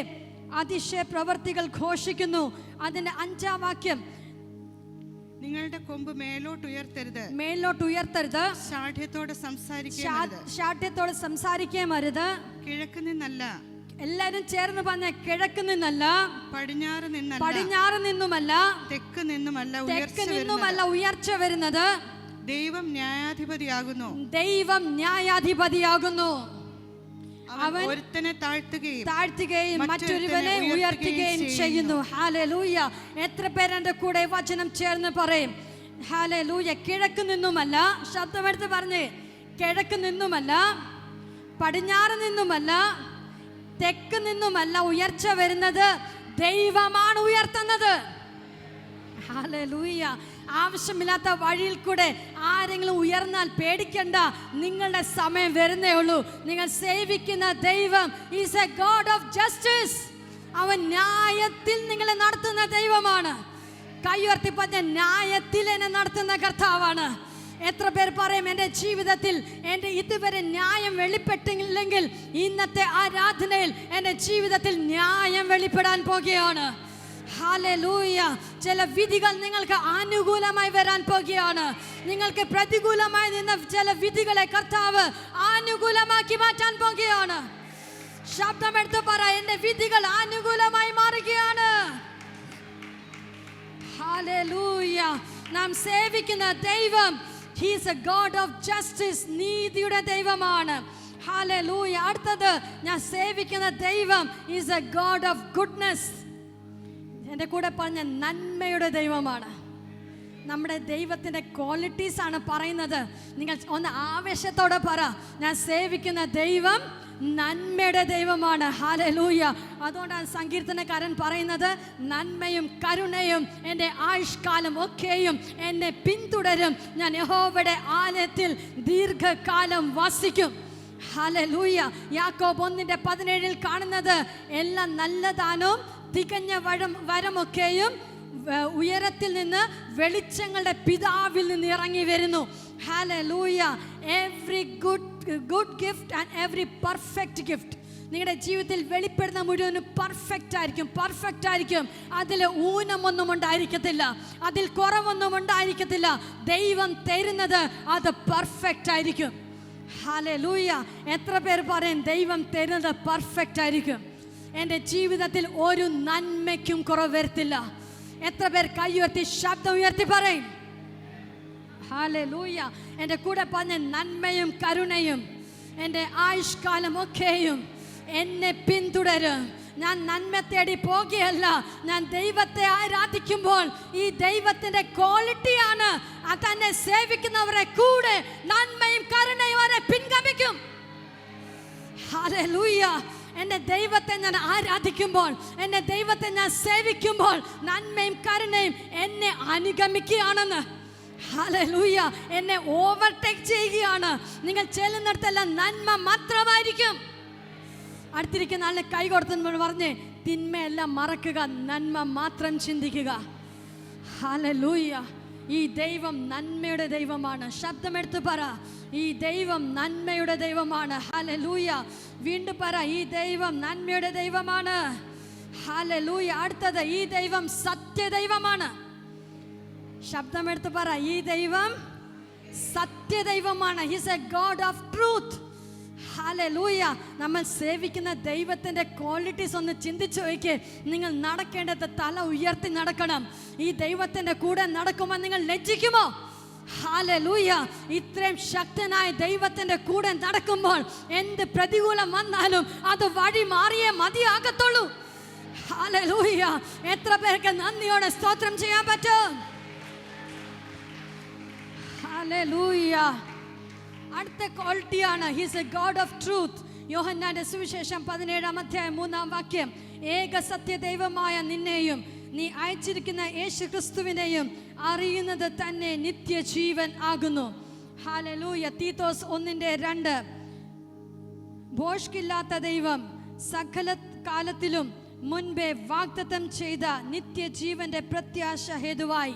അതിശയ പ്രവർത്തികൾ ഘോഷിക്കുന്നു. അതിന്റെ 5 വാക്യം, നിങ്ങളുടെ കൊമ്പ് മേലോട്ട് ഉയർത്തരുത്, ശാഠ്യത്തോടെ സംസാരിക്കുകയും അരുത്. കിഴക്ക് നിന്നല്ല, എല്ലാരും ചേർന്ന് പറഞ്ഞ, കിഴക്ക് നിന്നല്ല, പടിഞ്ഞാറ് നിന്നുമല്ല, തെക്ക് നിന്നുമല്ല ഉയർച്ച വരുന്നത്. ദൈവം ന്യായാധിപതിയാകുന്നു. അവൻ ഒരുത്തനെ താഴ്ത്തുകയും മറ്റൊരുവനെ ഉയർത്തുകയും ചെയ്യുന്നു. ഹല്ലേലൂയ. എത്ര പേരെന്റെ കൂടെ വചനം ചേർന്ന് പറയും? ഹല്ലേലൂയ. കിഴക്ക് നിന്നുമല്ല, ശബ്ദമെടുത്ത് പറഞ്ഞേ, കിഴക്ക് നിന്നുമല്ല, പടിഞ്ഞാറ് നിന്നുമല്ല, തെക്ക് നിന്നുമല്ല ഉയർച്ച വരുന്നത്. ദൈവമാണ് ഉയർത്തുന്നത്. ഹല്ലേലൂയ. ആവശ്യമില്ലാത്ത വഴിയിൽ കൂടെ ആരെങ്കിലും ഉയർന്നാൽ പേടിക്കണ്ട, നിങ്ങളുടെ സമയം വരുന്നേ ഉള്ളൂ. നിങ്ങൾ സേവിക്കുന്ന ദൈവം is a God of justice. അവൻ ന്യായത്തിൽ നിങ്ങളെ നടത്തുന്ന ദൈവമാണ്. കൈയുയർത്തി പറഞ്ഞ, ന്യായത്തിൽ എന്നെ നടത്തുന്ന കർത്താവാണ്. എത്ര പേർ പറയും, എൻ്റെ ജീവിതത്തിൽ എൻ്റെ ഇതുവരെ ന്യായം വെളിപ്പെട്ടില്ലെങ്കിൽ ഇന്നത്തെ ആരാധനയിൽ എൻ്റെ ജീവിതത്തിൽ ന്യായം വെളിപ്പെടാൻ പോകുകയാണ്. ഹല്ലേലൂയ. ചില വിധികൾ നിങ്ങൾക്ക് അനുകൂലമായി വരാൻ പോകുകയാണ്. നിങ്ങൾക്ക് പ്രതികൂലമായി നിന്ന ചില വിധികളെ കർത്താവ് അനുകൂലമാക്കി മാറ്റാൻ പോകുകയാണ്. ശബ്ദമെടുത്ത് പറ, എൻ്റെ വിധികൾ അനുകൂലമായി മാറുകയാണ്. ഹല്ലേലൂയ. നാം സേവിക്കുന്ന ദൈവം, He is a God of justice, നീതിയുടെ ദൈവമാണ്. ഹല്ലേലൂയ. അടുത്തത്, ഞാൻ സേവിക്കുന്ന ദൈവം is a God of goodness. എൻ്റെ കൂടെ പറഞ്ഞ, നന്മയുടെ ദൈവമാണ്. നമ്മുടെ ദൈവത്തിൻ്റെ ക്വാളിറ്റീസ് ആണ് പറയുന്നത്. നിങ്ങൾ ഒന്ന് ആവേശത്തോടെ പറ, ഞാൻ സേവിക്കുന്ന ദൈവം നന്മയുടെ ദൈവമാണ്. ഹല്ലേലൂയ. അതുകൊണ്ടാണ് സങ്കീർത്തനക്കാരൻ പറയുന്നത്, നന്മയും കരുണയും എൻ്റെ ആയുഷ്കാലം ഒക്കെയും എന്നെ പിന്തുടരും, ഞാൻ യഹോവയുടെ ആലയത്തിൽ ദീർഘകാലം വസിക്കും. ഹല്ലേലൂയ. യാക്കോബ് 1:17 കാണുന്നത്, എല്ലാ നല്ല ദാനവും തികഞ്ഞ വരമൊക്കെയും ഉയരത്തിൽ നിന്ന് വെളിച്ചങ്ങളുടെ പിതാവിൽ നിന്ന് ഇറങ്ങി വരുന്നു. Hallelujah. Every good gift and every perfect gift നിങ്ങളുടെ ജീവിതത്തിൽ വെളിപ്പെടുന്ന മുഴുവനും പെർഫെക്റ്റ് ആയിരിക്കും. അതിൽ ഊനമൊന്നും ഉണ്ടായിരിക്കത്തില്ല, അതിൽ കുറവൊന്നും ഉണ്ടായിരിക്കത്തില്ല. ദൈവം തരുന്നത് അത് പെർഫെക്റ്റ് ആയിരിക്കും. ഹല്ലേലൂയ. എത്ര പേർ പറയും, ദൈവം തരുന്നത് പെർഫെക്റ്റ് ആയിരിക്കും? എൻ്റെ ജീവിതത്തിൽ ഒരു നന്മയ്ക്കും കുറവ് വരത്തില്ല. എത്ര പേർ കൈയുയർത്തി ശബ്ദം ഉയർത്തി പറയും? ഹല്ലേലൂയ. എൻ്റെ കൂടെ പറഞ്ഞ, നന്മയും കരുണയും എൻ്റെ ആയുഷ്കാലം ഒക്കെയും എന്നെ പിന്തുടരും. ഞാൻ നന്മ തേടി പോകുകയല്ല, ഞാൻ ദൈവത്തെ ആരാധിക്കുമ്പോൾ ഈ ദൈവത്തിൻ്റെ ക്വാളിറ്റിയാണ് അതെന്നെ സേവിക്കുന്നവരെ കൂടെ നന്മയും കരുണയും അവരെ പിൻഗമിക്കും. ഹല്ലേലൂയ. എൻ്റെ ദൈവത്തെ ഞാൻ ആരാധിക്കുമ്പോൾ, എൻ്റെ ദൈവത്തെ ഞാൻ സേവിക്കുമ്പോൾ നന്മയും കരുണയും എന്നെ അനുഗമിക്കുകയാണെന്ന്. ഹല്ലേലൂയ. എന്നെ ഓവർടേക്ക് ചെയ്യുകയാണ്. നിങ്ങൾ ചെല്ലുന്നിടത്തെല്ലാം നന്മ മാത്രമായിരിക്കും. അടുത്തിരിക്കുന്ന ആളിനെ കൈ കൊടുത്തുമ്പോൾ പറഞ്ഞ്, തിന്മയെല്ലാം മറക്കുക, നന്മ മാത്രം ചിന്തിക്കുക. ഹല്ലേലൂയ. ഈ ദൈവം നന്മയുടെ ദൈവമാണ്. ശബ്ദമെടുത്ത് പറ, ഈ ദൈവം നന്മയുടെ ദൈവമാണ്. ഹല്ലേലൂയ. വീണ്ടും പറ, ഈ ദൈവം നന്മയുടെ ദൈവമാണ്. ഹല്ലേലൂയ. അടുത്തത്, ഈ ദൈവം സത്യദൈവമാണ്. ശബ്ദമെടുത്ത് പറ, ഈ ദൈവം സത്യദൈവമാണ്. He is a God of truth. Hallelujah. നമ്മൾ സേവിക്കുന്ന ദൈവത്തിൻ്റെ ക്വാളിറ്റീസ് ഒന്ന് ചിന്തിച്ചു നോക്കിയേ. നിങ്ങൾ നടക്കേണ്ടത് തല ഉയർത്തി നടക്കണം. ഈ ദൈവത്തിൻ്റെ കൂടെ നടക്കുമ്പോൾ നിങ്ങൾ ലജ്ജിക്കുമോ? ഹല്ലേലൂയ. ഇത്രയും ശക്തനായ ദൈവത്തിൻ്റെ കൂടെ നടക്കുമ്പോൾ എന്ത് പ്രതികൂലം വന്നാലും അത് വഴി മാറിയേ മതിയാകത്തുള്ളൂ. ഹല്ലേലൂയ. എത്ര പേർക്ക് നന്ദിയോടെ സ്തോത്രം ചെയ്യാൻ പറ്റും? ഹല്ലേലൂയ. അടുത്ത ക്വാളിറ്റിയാണ് he's a God of truth. യോഹന്നാന്റെ സുവിശേഷം 17-ാം അധ്യായം 3-ാം വാക്യം, ഏക സത്യ ദൈവമായ നിന്നെയും നീ അയച്ചിരിക്കുന്ന യേശു ക്രിസ്തുവിനെയും അറിയുന്നത് തന്നെ നിത്യജീവൻ ആകുന്നു. ഹല്ലേലൂയ. തീത്തോസ് 1:2, ഭോഷ്കില്ലാത്ത ദൈവം സകല കാലത്തിലും മുൻപേ വാഗ്ദത്തം ചെയ്ത നിത്യജീവന്റെ പ്രത്യാശ ഹേതുവായി.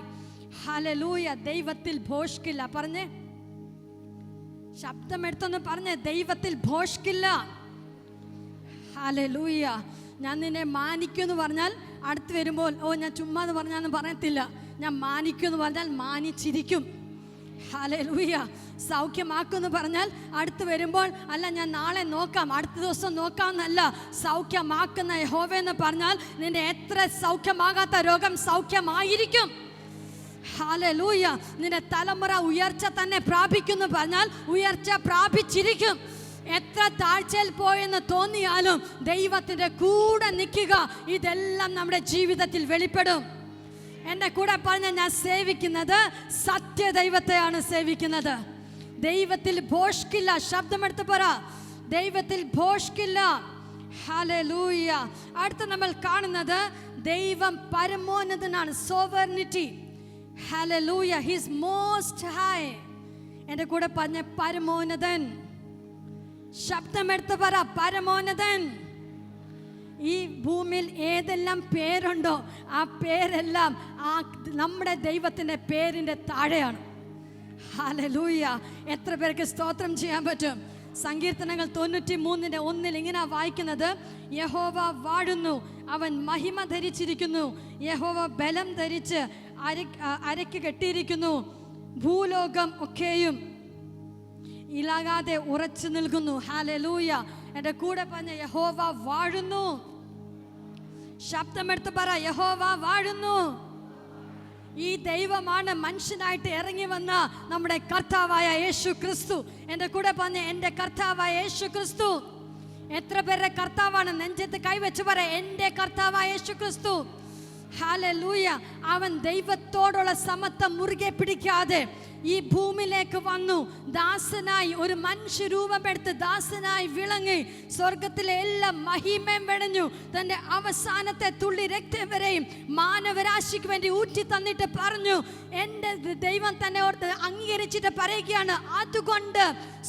ഹല്ലേലൂയ. ദൈവത്തിൽ ഭോഷ്കില്ല. പറഞ്ഞേ, ശബ്ദം എടുത്തൊന്ന് പറഞ്ഞേ, ദൈവത്തിൽ ഭോഷ്കില്ല. ഹല്ലേലൂയ. ഞാൻ നിന്നെ മാനിക്കുമെന്ന് പറഞ്ഞാൽ അടുത്ത് വരുമ്പോൾ ഞാൻ ചുമ്മാ എന്ന് പറഞ്ഞാൽ പറയത്തില്ല. ഞാൻ മാനിക്കുമെന്ന് പറഞ്ഞാൽ മാനിച്ചിരിക്കും. ഹല്ലേലൂയ. സൗഖ്യമാക്കുമെന്ന് പറഞ്ഞാൽ അടുത്ത് വരുമ്പോൾ അല്ല ഞാൻ നാളെ നോക്കാം, അടുത്ത ദിവസം നോക്കാമെന്നല്ല. സൗഖ്യമാക്കുന്ന യഹോവയെന്ന് പറഞ്ഞാൽ നിന്റെ എത്ര സൗഖ്യമാകാത്ത രോഗം സൗഖ്യമായിരിക്കും. ഹല്ലേലൂയ. നിന്റെ തലമുറ ഉയർച്ച തന്നെ പ്രാപിക്കുന്നു പറഞ്ഞാൽ ഉയർച്ച പ്രാപിച്ചിരിക്കും. എത്ര താഴ്ചയിൽ പോയെന്ന് തോന്നിയാലും ദൈവത്തിന്റെ കൂടെ നിൽക്കുക. ഇതെല്ലാം നമ്മുടെ ജീവിതത്തിൽ വെളിപ്പെടും. എൻ്റെ കൂടെ പറഞ്ഞ, ഞാൻ സേവിക്കുന്നത് സത്യദൈവത്തെയാണ് സേവിക്കുന്നത്. ദൈവത്തിൽ ഭോഷ്കില്ല. ശബ്ദമെടുത്ത് പറ, ദൈവത്തിൽ ഭോഷ്കില്ല. ഹല്ലേലൂയ. അടുത്ത നമ്മൾ കാണുന്നത് ദൈവം പരമോന്നതനാണ്. Sovereignty. Hallelujah. He is most high. എൻ്റെ കൂടെ പറഞ്ഞ, പരമോന്നതൻ. ശബ്ദമെടുത്ത് പറ, പരമോന്നതൻ. ഈ ഭൂമിയിൽ ഏതെല്ലാം പേരുണ്ടോ ആ പേരെല്ലാം നമ്മുടെ ദൈവത്തിൻ്റെ പേരിൻ്റെ താഴെയാണ്. ഹല്ലേലൂയ. എത്ര പേർക്ക് സ്തോത്രം ചെയ്യാൻ പറ്റും? സങ്കീർത്തനങ്ങൾ 93:1 ഇങ്ങനെ വായിക്കുന്നത്, യഹോവ വാഴുന്നു, അവൻ മഹിമ ധരിച്ചിരിക്കുന്നു, യഹോവ ബലം ധരിച്ച് അരയ്ക്ക് കെട്ടിയിരിക്കുന്നു, ഭൂലോകം ഒക്കെയും ഇളകാതെ ഉറച്ചു നിൽക്കുന്നു. ഹല്ലേലൂയ. എൻ്റെ കൂടെ പറഞ്ഞ, യഹോവ വാഴുന്നു. ശബ്ദമെടുത്ത് പറ, യഹോവ വാഴുന്നു. ഈ ദൈവമാണ് മനുഷ്യനായിട്ട് ഇറങ്ങി വന്ന നമ്മുടെ കർത്താവായ യേശു ക്രിസ്തു. എൻ്റെ കൂടെ പറഞ്ഞ, എൻ്റെ കർത്താവായ യേശു ക്രിസ്തു. എത്ര പേരുടെ കർത്താവാണ്? നെഞ്ചത്ത് കൈവച്ച് പറ, എൻ്റെ കർത്താവായ യേശു ക്രിസ്തു. ഹല്ലേലൂയ. അവൻ ദൈവത്തോടുള്ള സമത്വം മുറുകെ പിടിക്കാതെ ഈ ഭൂമിയിലേക്ക് വന്നു. ദാസനായി, ഒരു മനുഷ്യരൂപമെടുത്ത് ദാസനായി വിളങ്ങി സ്വർഗത്തിലെ എല്ലാ മഹിമയും വെടിഞ്ഞു തൻ്റെ അവസാനത്തെ തുള്ളി രക്തം വരെയും മാനവരാശിക്ക് വേണ്ടി ഊറ്റി തന്നിട്ട് പറഞ്ഞു, എൻ്റെ ദൈവം തന്നെ ഓർത്ത് അംഗീകരിച്ചിട്ട് പറയുകയാണ്, അതുകൊണ്ട്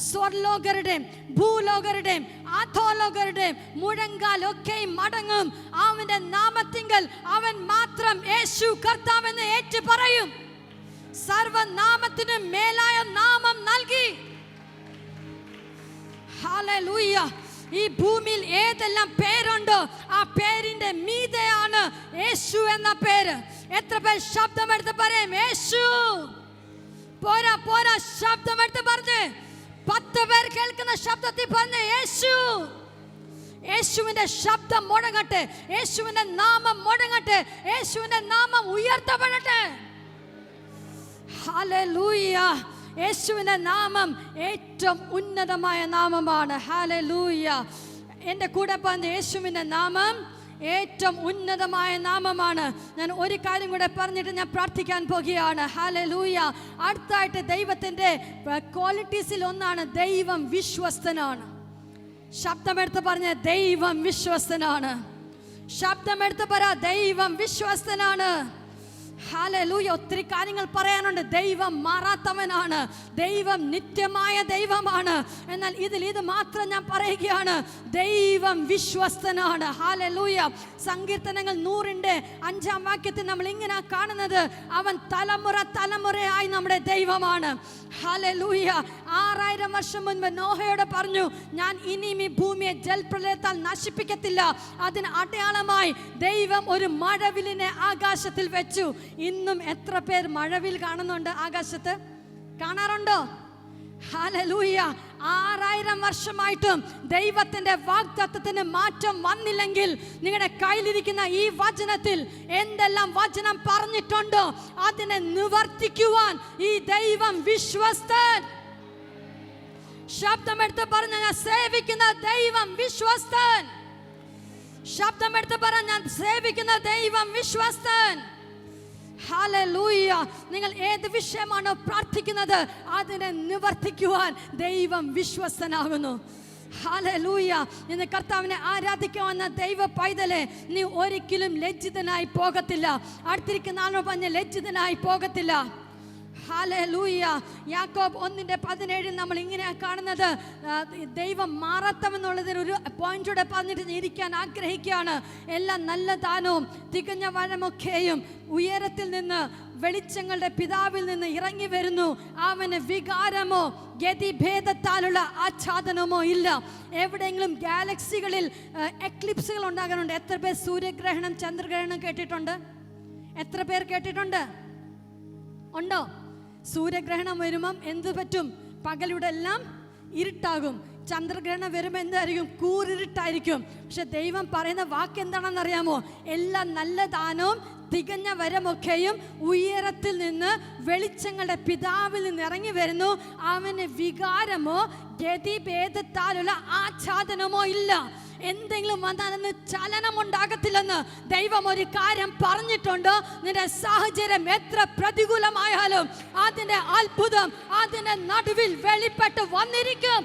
സ്വർലോകരുടെയും ഭൂലോകരുടെയും അധോലോകരുടെയും മുഴങ്കാലൊക്കെ മടങ്ങും. അവന്റെ നാമത്തിങ്കൽ അവൻ മാത്രം യേശു കർത്താവെന്ന് ഏറ്റു പറയും. സർവനാമത്തിന് മേലായ നാമം നൽകി. ഹല്ലേലൂയ. ഈ ഭൂമിയിൽ ഏതെല്ലാം പേരുണ്ടോ ആ പേരിന്റെ മീതെയാണ് യേശു എന്ന പേര്. എത്ര പേർ ശബ്ദമെടുത്ത് പറയും യേശു? പോരാ പോരാ, ശബ്ദമെടുത്ത് പറഞ്ഞ് 10 പേർ കേൾക്കുന്ന ശബ്ദത്തിൽ പറഞ്ഞ് യേശു. യേശുവിന്റെ ശബ്ദം മുഴങ്ങട്ടെ, യേശുവിന്റെ നാമം മുഴങ്ങട്ടെ, യേശുവിന്റെ നാമം ഉയർത്തപ്പെടട്ടെ. ഹല്ലേലൂയ. യേശുവിന്റെ നാമം ഏറ്റവും ഉന്നതമായ നാമമാണ്. ഹല്ലേലൂയ. എൻ്റെ കൂടെ പറഞ്ഞ, യേശുവിന്റെ നാമം ഏറ്റവും ഉന്നതമായ നാമമാണ്. ഞാൻ ഒരു കാര്യം കൂടെ പറഞ്ഞിട്ട് ഞാൻ പ്രാർത്ഥിക്കാൻ പോകുകയാണ്. ഹല്ലേലൂയ. അടുത്തായിട്ട് ദൈവത്തിൻ്റെ ക്വാളിറ്റീസിൽ ഒന്നാണ് ദൈവം വിശ്വസ്തനാണ്. ശബ്ദമെടുത്ത് പറഞ്ഞ, ദൈവം വിശ്വസ്തനാണ്. ശബ്ദമെടുത്ത് പറ, ദൈവം വിശ്വസ്തനാണ്. ഹല്ലേലൂയ. ഒത്തിരി കാര്യങ്ങൾ പറയാനുണ്ട്. ദൈവം മാറാത്തവനാണ്, ദൈവം നിത്യമായ ദൈവമാണ്. എന്നാൽ ഇത് മാത്രം ഞാൻ പറയുകയാണ്, ദൈവം വിശ്വസ്തനാണ്. ഹല്ലേലൂയ. സങ്കീർത്തനങ്ങൾ 100:5 വാക്യത്തിൽ നമ്മൾ ഇങ്ങനെ കാണുന്നത്, അവൻ തലമുറ തലമുറയായി നമ്മുടെ ദൈവമാണ്. ഹല്ലേലൂയ. 6000 വർഷം മുൻപ് നോഹയോട് പറഞ്ഞു, ഞാൻ ഇനിയും ഈ ഭൂമിയെ ജലപ്രളയത്താൽ നശിപ്പിക്കത്തില്ല. അതിന് അടയാളമായി ദൈവം ഒരു മഴവില്ലിനെ ആകാശത്തിൽ വെച്ചു. ഇന്നും എത്ര പേർ മഴവിൽ കാണുന്നുണ്ട്? ആകാശത്ത് കാണാറുണ്ടോ? ഹല്ലേലൂയ. 6000 വർഷമായിട്ടും ദൈവത്തിന്റെ വാഗ്ദത്തത്തിന് മാറ്റം വന്നില്ലെങ്കിൽ, നിങ്ങളുടെ കയ്യിലിരിക്കുന്ന ഈ വചനത്തിൽ എന്തെല്ലാം വചനം പറഞ്ഞിട്ടുണ്ടോ അതിനെ നിവർത്തിക്കുവാൻ ഈ ദൈവം വിശ്വസ്തൻ. ശബ്ദമെടുത്ത് പറഞ്ഞ, ഞാൻ സേവിക്കുന്ന ദൈവം വിശ്വസ്തൻ. ശബ്ദമെടുത്ത് പറ, ഞാൻ സേവിക്കുന്ന ദൈവം വിശ്വസ്തൻ. ഹല്ലേലൂയ. നിങ്ങൾ ഏത് വിഷയമാണോ പ്രാർത്ഥിക്കുന്നത് അതിനെ നിവർത്തിക്കുവാൻ ദൈവം വിശ്വസ്തനാകുന്നു. ഹല്ലേലൂയ. ഇന്ന് കർത്താവിനെ ആരാധിക്കുവാൻ ദൈവ പൈതലെ, നീ ഒരിക്കലും ലജ്ജിതനായി പോകത്തില്ല. അടുത്തിരിക്കുന്ന ആളോ പറഞ്ഞ ലജ്ജിതനായി പോകത്തില്ല. ഹല്ലേലൂയ. യാക്കോബ് 1:17 നമ്മൾ ഇങ്ങനെയാണ് കാണുന്നത്. ദൈവം മാറാത്തമെന്നുള്ളതിന് ഒരു പോയിന്റോടെ പറഞ്ഞിട്ട് ഇരിക്കാൻ ആഗ്രഹിക്കുകയാണ്. എല്ലാ നല്ല ദാനവും തികഞ്ഞ വരമൊക്കെയും ഉയരത്തിൽ നിന്ന് വെളിച്ചങ്ങളുടെ പിതാവിൽ നിന്ന് ഇറങ്ങി വരുന്നു. അവന് വികാരമോ ഗതിഭേദത്താലുള്ള ആച്ഛാദനമോ ഇല്ല. എവിടെയെങ്കിലും ഗാലക്സികളിൽ എക്ലിപ്സുകൾ ഉണ്ടാകാറുണ്ട്. എത്ര പേർ സൂര്യഗ്രഹണം ചന്ദ്രഗ്രഹണം കേട്ടിട്ടുണ്ട്? എത്ര പേർ കേട്ടിട്ടുണ്ട്? ഉണ്ടോ? സൂര്യഗ്രഹണം വരുമ്പം എന്ത് പറ്റും? പകലിവിടെ എല്ലാം ഇരുട്ടാകും. ചന്ദ്രഗ്രഹണം വരുമ്പോൾ എന്തായിരിക്കും? കൂരിരുട്ടായിരിക്കും. പക്ഷെ ദൈവം പറയുന്ന വാക്ക് എന്താണെന്ന് അറിയാമോ? എല്ലാ നല്ല ദാനവും തികഞ്ഞ വരമൊക്കെയും ഉയരത്തിൽ നിന്ന് വെളിച്ചങ്ങളുടെ പിതാവിൽ നിന്ന് ഇറങ്ങി വരുന്നു. അവന് വികാരമോ ഗതിഭേദത്താലുള്ള ആച്ഛാദനമോ ഇല്ല. എന്തെങ്കിലും വന്നാലെന്ന് ചലനമുണ്ടാകത്തില്ലെന്ന് ദൈവം ഒരു കാര്യം പറഞ്ഞിട്ടുണ്ട്. നിന്റെ സാഹചര്യം എത്ര പ്രതികൂലമായാലും അതിന്റെ അത്ഭുതം അതിന്റെ നടുവിൽ വെളിപ്പെട്ട് വന്നിരിക്കും.